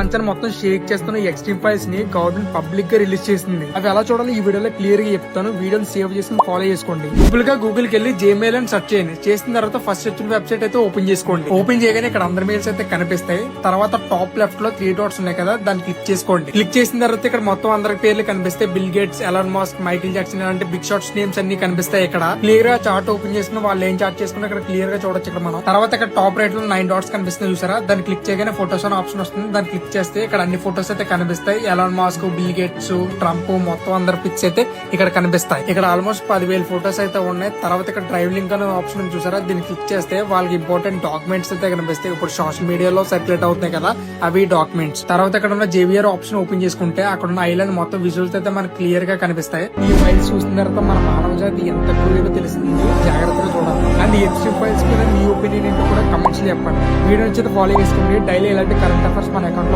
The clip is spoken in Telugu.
ప్రపంచాన్ని మొత్తం షేక్ చేస్తున్న ఎక్స్ట్రీమ్ ఫైల్స్ ని గవర్నమెంట్ పబ్లిక్ గా రిలీజ్ చేసింది. అవి ఎలా చూడాలి ఈ వీడియోలో క్లియర్ గా చెప్తాను. వీడియోని సేవ్ చేసుకుని ఫాలో చేసుకోండి. గూగుల్ కి వెళ్ళి జీమెయిల్ అని సెర్చ్ చేయండి. చేసిన తర్వాత ఫస్ట్ వచ్చిన వెబ్సైట్ అయితే ఓపెన్ చేసుకోండి. ఓపెన్ చేయగానే ఇక్కడ అందరి మెయిల్స్ అయితే కనిపిస్తాయి. తర్వాత టాప్ లెఫ్ట్ లో 3 డాట్స్ ఉన్నాయి కదా, దాన్ని క్లిక్ చేసుకోండి. క్లిక్ చేసిన తర్వాత ఇక్కడ మొత్తం అందరి పేర్లు కనిపిస్తాయి. Bill gates, Elon Musk, Michael Jackson ఇలాంటి బిగ్ షాట్స్ నేమ్స్ అన్ని కనిపిస్తాయి. ఇక్కడ క్లియర్ గా చార్ట్ ఓపెన్ చేసుకుని వాళ్ళు ఏం చార్ట్ చేసుకున్నా ఇక్కడ క్లియర్ గా చూడొచ్చు. ఇక్కడ మనం తర్వాత ఇక్కడ టాప్ రైట్ లో 9 డాట్స్ కనిపిస్తున్నాయి చూసారా, దాన్ని క్లిక్ చేయగానే ఫోటోస్ అని ఆప్షన్ వస్తుంది. దాన్ని క్లిక్ చేస్తే ఇక్కడ అన్ని ఫోటోస్ అయితే కనిపిస్తాయి. Elon Musk, bill gates, Trump మొత్తం అందరి పిక్స్ అయితే ఇక్కడ కనిపిస్తాయి. ఇక్కడ ఆల్మోస్ట్ 10,000 ఫోటోస్ అయితే ఉన్నాయి. తర్వాత ఇక్కడ డ్రైవ్ లింక్ అనే ఆప్షన్ చూసారా, దీన్ని క్లిక్ చేస్తే వాళ్ళకి ఇంపార్టెంట్ డాక్యుమెంట్స్ అయితే కనిపిస్తాయి. ఇప్పుడు సోషల్ మీడియాలో సర్క్యులేట్ అవుతున్నాయి కదా, అవి డాక్యుమెంట్స్. తర్వాత ఇక్కడ ఉన్న జేవిఆర్ ఆప్షన్ ఓపెన్ చేసుకుంటే అక్కడ ఉన్న ఐలాండ్ మొత్తం విజువల్స్ అయితే మనకు క్లియర్ గా కనిపిస్తాయి. ఈ ఫైల్స్ చూసిన తర్వాత మన మానవ జాతి ఎంత క్రూయలో తెలుస్తుంది, జాగ్రత్తగా చూడాలి. అండ్ ఎక్స్ట్రీమ్ ఫైల్స్ మీద మీ ఒపీనియన్ ఏంటో కూడా కమెంట్స్ చెప్పండి. వీడియో నుంచి ఫాలో చేసుకోండి. డైలీ ఇలాంటి కరెంట్ అఫైర్స్ మన అకౌంట్ లో